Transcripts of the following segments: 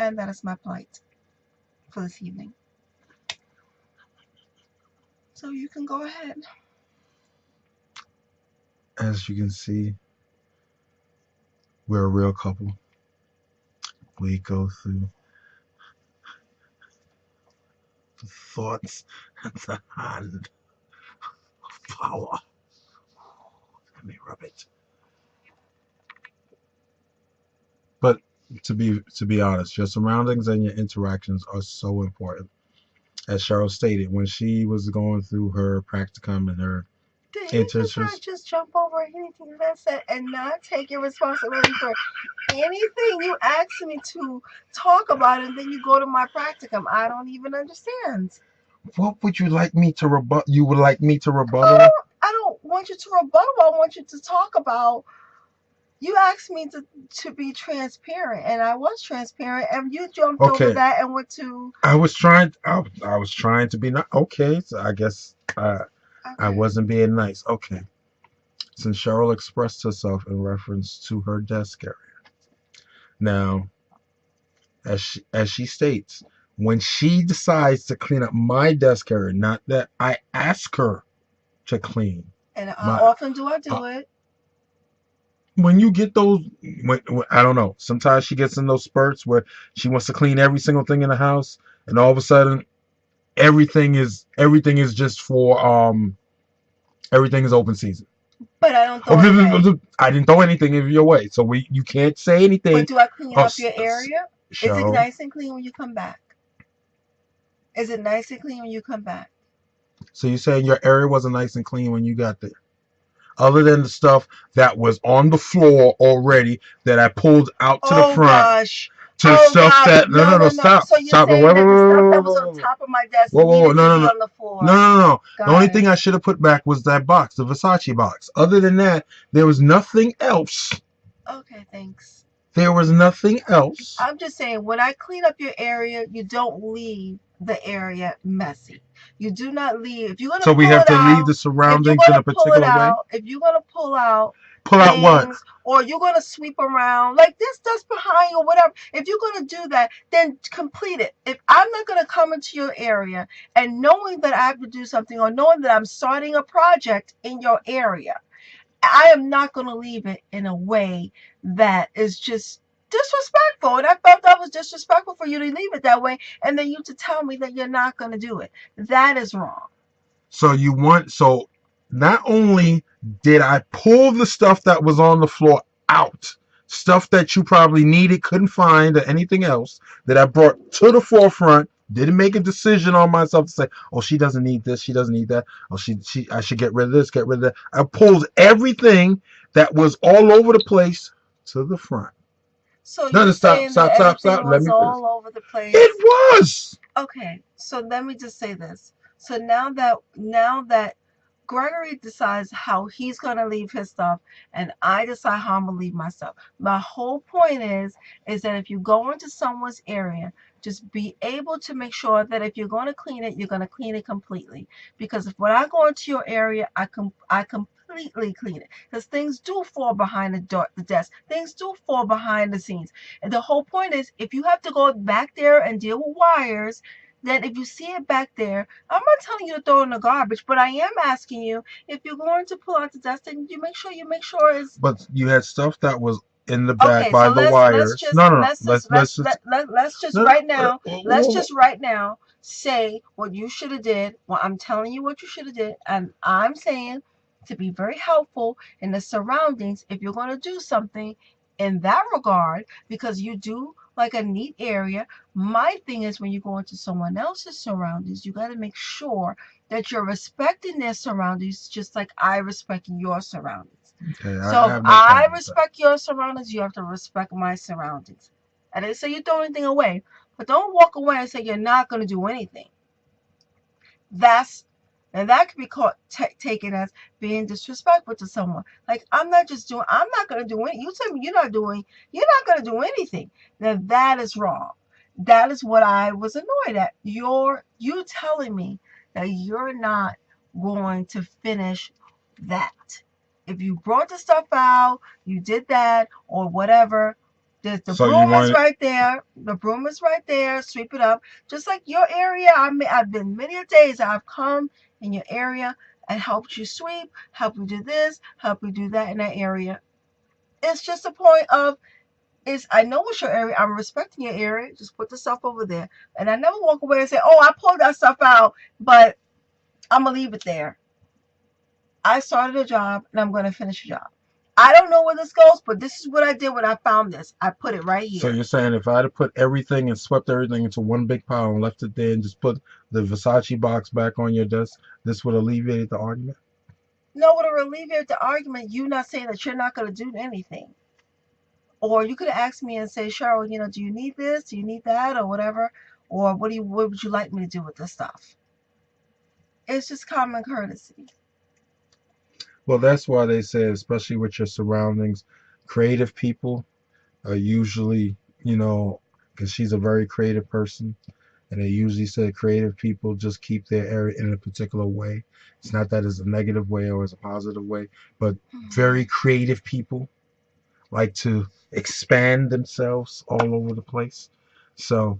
And that is my plight for this evening. So you can go ahead. As you can see, we're a real couple. We go through the thoughts and the hand of power. Let me rub it. But to be honest, your surroundings and your interactions are so important. As Cheryl stated, when she was going through her practicum and her Did you just not internships, just jump over anything that I said and not take your responsibility for anything you asked me to talk about, and then you go to my practicum? I don't even understand. what would you like me to rebut? You would like me to I rebuttal? don't want you to rebuttal. I want you to talk about. You asked me to be transparent, and I was transparent, and you jumped over Okay, that and went to I was trying to be not okay. So I guess I okay. wasn't being nice. Okay, since Cheryl expressed herself in reference to her desk area. Now, as she states, when she decides to clean up my desk area, not that I ask her to clean And how my. often do I Uh, do it? when you get those, when I don't know, sometimes she gets in those spurts where she wants to clean every single thing in the house, and all of a sudden everything is just for everything is open season. But I don't throw it away. Oh, I didn't throw anything in your way, so you can't say But anything. do I clean Oh, up your area? Is it Cheryl. nice and clean when you come back? Is it nice and clean when you come back? So you saying your area wasn't nice and clean when you got there? Other than the stuff that was on the floor already that I pulled out to the Oh front, gosh. to the Oh stuff gosh. that no No, no no no, no. stop So you're stop wait saying wait wait that the stuff that was on wait top of my desk whoa whoa needed to no no be no on the no floor. no no. The Got only it. thing I should have put back was that box, the Versace box. Other than that, there was nothing else. Okay, thanks. There was nothing else. I'm just saying, when I clean up your area, you don't leave the area messy. You do not leave. If you're gonna So we pull have it to leave out, the surroundings in a particular way. if you're gonna pull out Pull out what? things, or you're gonna sweep around like this dust behind you or whatever, if you're gonna do that, then complete it. If I'm not gonna come into your area and knowing that I have to do something, or knowing that I'm starting a project in your area, I am not going to leave it in a way that is just disrespectful. And I felt that was disrespectful for you to leave it that way, and then you to tell me that you're not going to do it. That is wrong. So not only did I pull the stuff that was on the floor out, stuff that you probably needed, couldn't find, or anything else that I brought to the forefront, didn't make a decision on myself to say, oh, she doesn't need this, she doesn't need that, oh, she I should get rid of this, get rid of that. I pulled everything that was all over the place to the front. So No, you're no, stop, saying that stop, stop, everything stop. Let was me finish. all over the It place. was. Okay, so let me just say this. So now that Gregory decides how he's gonna leave his stuff, and I decide how I'm gonna leave my stuff. My whole point is that if you go into someone's area, just be able to make sure that if you're gonna clean it, you're gonna clean it completely. Because if when I go into your area, I completely clean it. Because things do fall behind the desk. Things do fall behind the scenes. And the whole point is, if you have to go back there and deal with wires, then if you see it back there, I'm not telling you to throw it in the garbage, but I am asking you, if you're going to pull out the dust, then you make sure it's But you had stuff that was in the back okay. So by the wires. No, no, no. Let's just let's just no, no. right now, say what you should have did. Well, I'm telling you what you should have did, and I'm saying to be very helpful in the surroundings if you're going to do something in that regard, because you do like a neat area. My thing is, when you go into someone else's surroundings, you got to make sure that you're respecting their surroundings just like I respect your surroundings. Okay, I So if have no I problem with that. respect your surroundings, you have to respect my surroundings. I didn't say you throw anything away, but don't walk away and say you're not going to do anything. That's and that could be caught taken as being disrespectful to someone. Like, I'm not going to do it. You tell me you're not going to do anything. Now that is wrong. That is what I was annoyed at. You telling me that you're not going to finish that. If you brought the stuff out, you did that or whatever, The So you broom is want it? right there. The broom is right there. Sweep it up. Just like your area. I've been many a days I've come in your area and helped you sweep, help you do this, help you do that in that area. It's just a point of is I know it's your area. I'm respecting your area. Just put the stuff over there. And I never walk away and say, oh, I pulled that stuff out, but I'm going to leave it there. I started a job and I'm going to finish a job. I don't know where this goes, but this is what I did when I found this. I put it right So here. you're saying if I had put everything and swept everything into one big pile and left it there and just put the Versace box back on your desk, this would alleviate the argument? No, to alleviate the argument, you not saying that you're not going to do anything. Or you could ask me and say, Cheryl, do you need this? Do you need that? Or whatever? Or what would you like me to do with this stuff? It's just common courtesy. Well, that's why they say, especially with your surroundings, creative people are usually, because she's a very creative person, and they usually say creative people just keep their area in a particular way. It's not that it's a negative way or it's a positive way, but very creative people like to expand themselves all over the place. So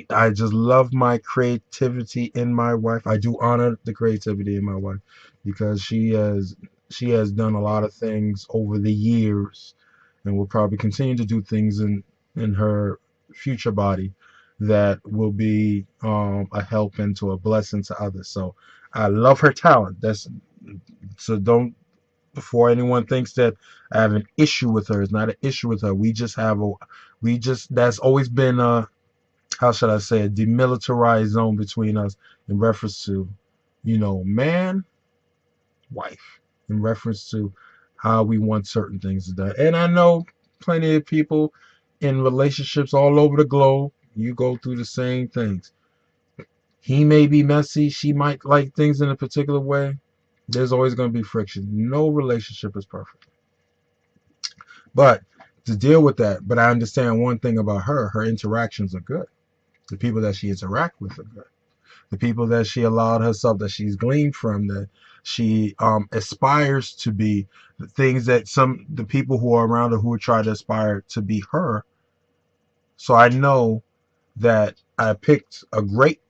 I just love my creativity in my wife. I do honor the creativity in my wife because she has done a lot of things over the years and will probably continue to do things in her future body that will be a help and to a blessing to others. So I love her talent. That's so don't before anyone thinks that I have an issue with her. It's not an issue with her. We just that's always been a how should I say a demilitarized zone between us in reference to, man, wife, in reference to how we want certain things done. And I know plenty of people in relationships all over the globe. You go through the same things. He may be messy. She might like things in a particular way. There's always going to be friction. No relationship is perfect. But to deal with that, but I understand one thing about her interactions are good. The people that she interacts with are good. The people that she allowed herself, that she's gleaned from, that she aspires to be, the things that the people who are around her who would try to aspire to be her. So I know that I picked a great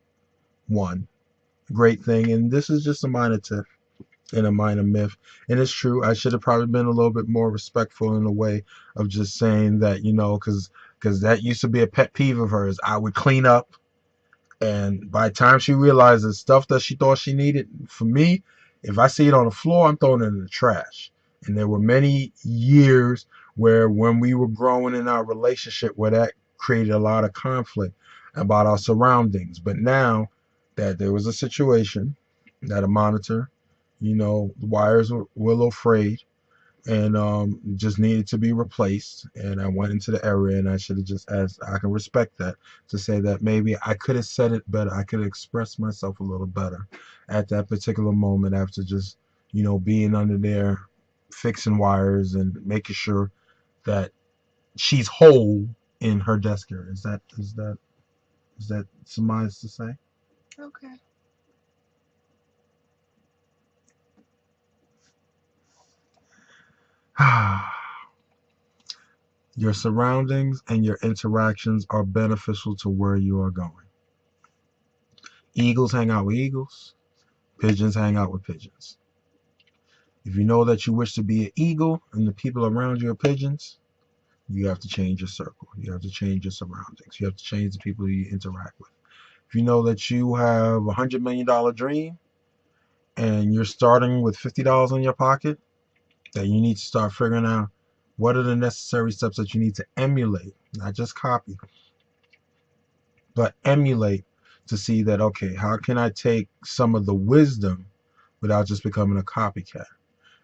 one, great thing, and this is just a minor tiff and a minor myth. And it's true. I should have probably been a little bit more respectful in a way of just saying that, because that used to be a pet peeve of hers. I would clean up, and by the time she realized the stuff that she thought she needed, for me, if I see it on the floor, I'm throwing it in the trash. And there were many years where when we were growing in our relationship where that created a lot of conflict about our surroundings. But now that there was a situation that a monitor, the wires were a little frayed and just needed to be replaced. And I went into the area and I should have just asked, I can respect that, to say that maybe I could have said it better. I could have expressed myself a little better at that particular moment after just, being under there fixing wires and making sure that she's whole in her desk area. Is that surmise to say? Okay. Your surroundings and your interactions are beneficial to where you are going. Eagles hang out with eagles. Pigeons hang out with pigeons. If you know that you wish to be an eagle and the people around you are pigeons, you have to change your circle. You have to change your surroundings. You have to change the people you interact with. If you know that you have $100 million dream and you're starting with $50 in your pocket, then you need to start figuring out what are the necessary steps that you need to emulate, not just copy, but emulate to see that, okay, how can I take some of the wisdom without just becoming a copycat?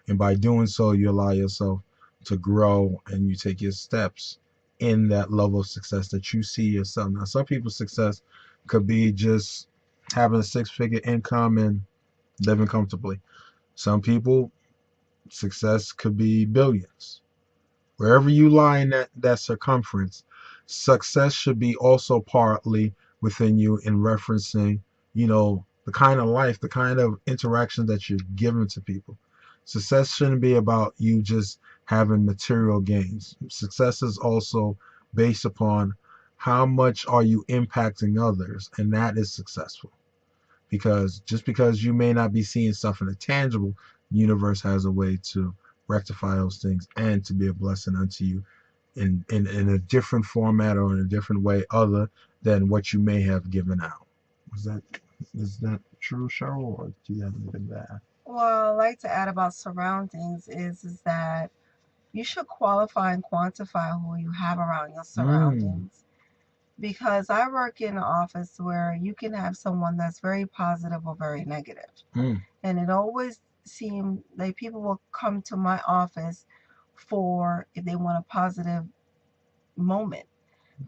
And by doing so, you allow yourself to grow and you take your steps in that level of success that you see yourself. Now, some people's success could be just having a six-figure income and living comfortably. Some people, success could be billions. Wherever you lie in that circumference, success should be also partly within you in referencing, the kind of life, the kind of interaction that you're giving to people. Success shouldn't be about you just having material gains. Success is also based upon how much are you impacting others, and that is successful. Because just because you may not be seeing stuff in the tangible, the universe has a way to rectify those things and to be a blessing unto you in a different format or in a different way other than what you may have given out. Was that is that true, Cheryl, or do you have anything to add? Well, I like to add about surroundings is that you should qualify and quantify who you have around your Mm, surroundings. Because I work in an office where you can have someone that's very positive or very negative. mm, And it always seemed like people will come to my office for if they want a positive moment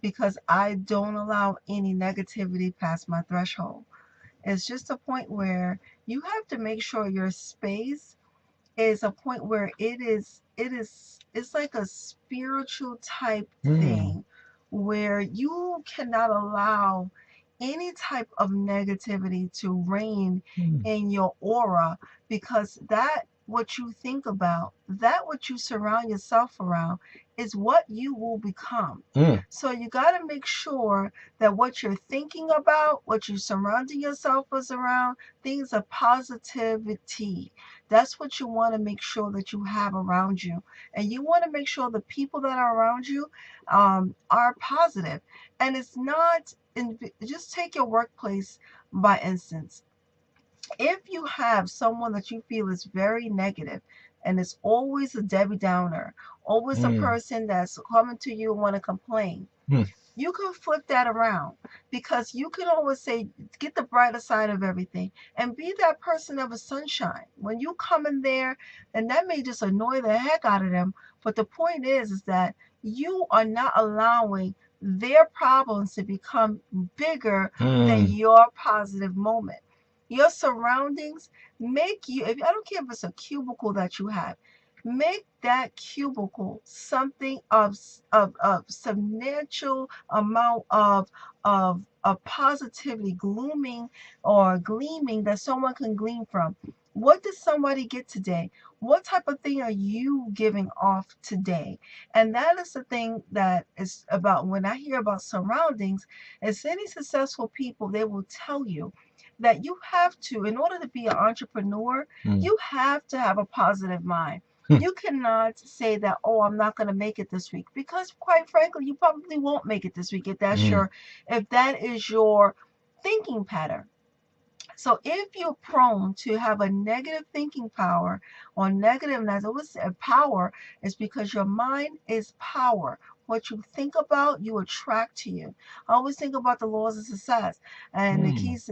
because I don't allow any negativity past my threshold. It's just a point where you have to make sure your space is a point where it's like a spiritual type mm, thing where you cannot allow any type of negativity to reign mm, in your aura because that what you think about, that what you surround yourself around is what you will become. mm, So you got to make sure that what you're thinking about, what you're surrounding yourself with around, things of positivity. That's what you want to make sure that you have around you. And you want to make sure the people that are around you are positive. And it's not, just take your workplace by instance. If you have someone that you feel is very negative and is always a Debbie Downer, always a mm, person that's coming to you and want to complain, mm, you can flip that around because you can always say, get the brighter side of everything and be that person of a sunshine. When you come in there, and that may just annoy the heck out of them, but the point is that you are not allowing their problems to become bigger than mm, your positive moment. Your surroundings make you, if I don't care if it's a cubicle that you have, make that cubicle something of substantial amount of positivity glooming or gleaming that someone can glean from. What did somebody get today? What type of thing are you giving off today? And that is the thing that is about when I hear about surroundings, as any successful people, they will tell you that you have to, in order to be an entrepreneur, mm, you have to have a positive mind. mm, You cannot say that, oh, I'm not going to make it this week, because quite frankly, you probably won't make it this week mm, if that is your thinking pattern. So if you're prone to have a negative thinking power or negative, and as I always say, power is because your mind is power. What you think about, you attract to you. I always think about the laws of success, and the mm, keys.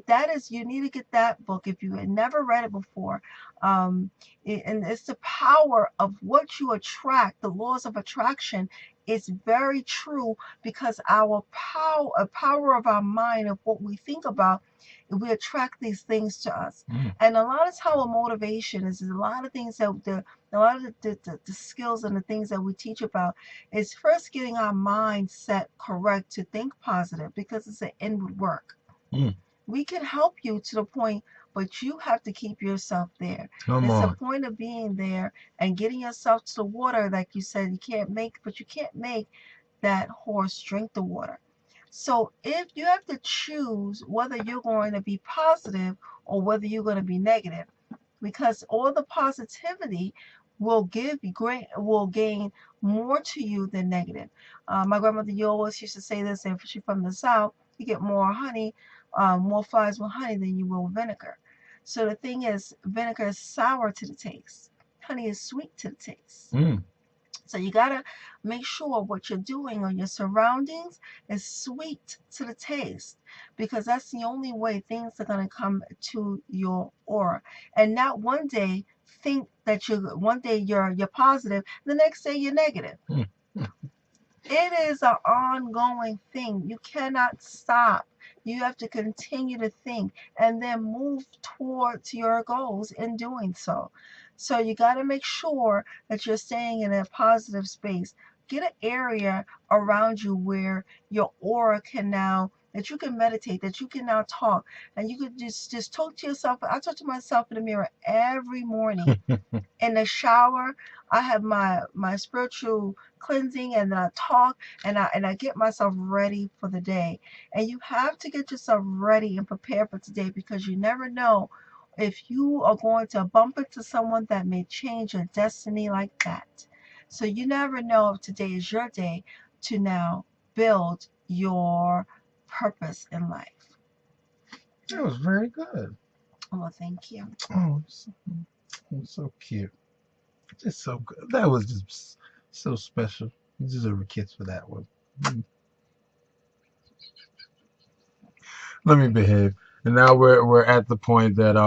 That is, you need to get that book if you had never read it before. And it's the power of what you attract. The laws of attraction is very true because our power of our mind of what we think about, we attract these things to us. mm, And a lot of time with motivation is a lot of things that a lot of the skills and the things that we teach about is first getting our mind set correct to think positive because it's an inward work. mm. We can help you to the point, but you have to keep yourself there. Come It's a on. point of being there and getting yourself to the water, like you said, you can't make that horse drink the water. So if you have to choose whether you're going to be positive or whether you're going to be negative, because all the positivity will gain more to you than negative. My grandmother always used to say this, and she's from the South, you get more honey, more flies with honey than you will with vinegar. So the thing is, vinegar is sour to the taste. Honey is sweet to the taste. Mm, So you gotta make sure what you're doing on your surroundings is sweet to the taste, because that's the only way things are gonna come to your aura. And not one day think that one day you're positive, the next day you're negative. mm, mm, It is an ongoing thing. You cannot stop. You have to continue to think and then move towards your goals in doing so. So you got to make sure that you're staying in a positive space. Get an area around you where your aura can now, that you can meditate, that you can now talk, and you could just talk to yourself. I talk to myself in the mirror every morning in the shower. I have my spiritual cleansing, and then I talk, and I get myself ready for the day. And you have to get yourself ready and prepared for today, because you never know if you are going to bump into someone that may change your destiny like that. So you never know if today is your day to now build your purpose in life. That was very good. Well, thank you. Oh, so cute. Just so good. That was just so special. You deserve a kiss for that one. Let me behave. And now we're at the point that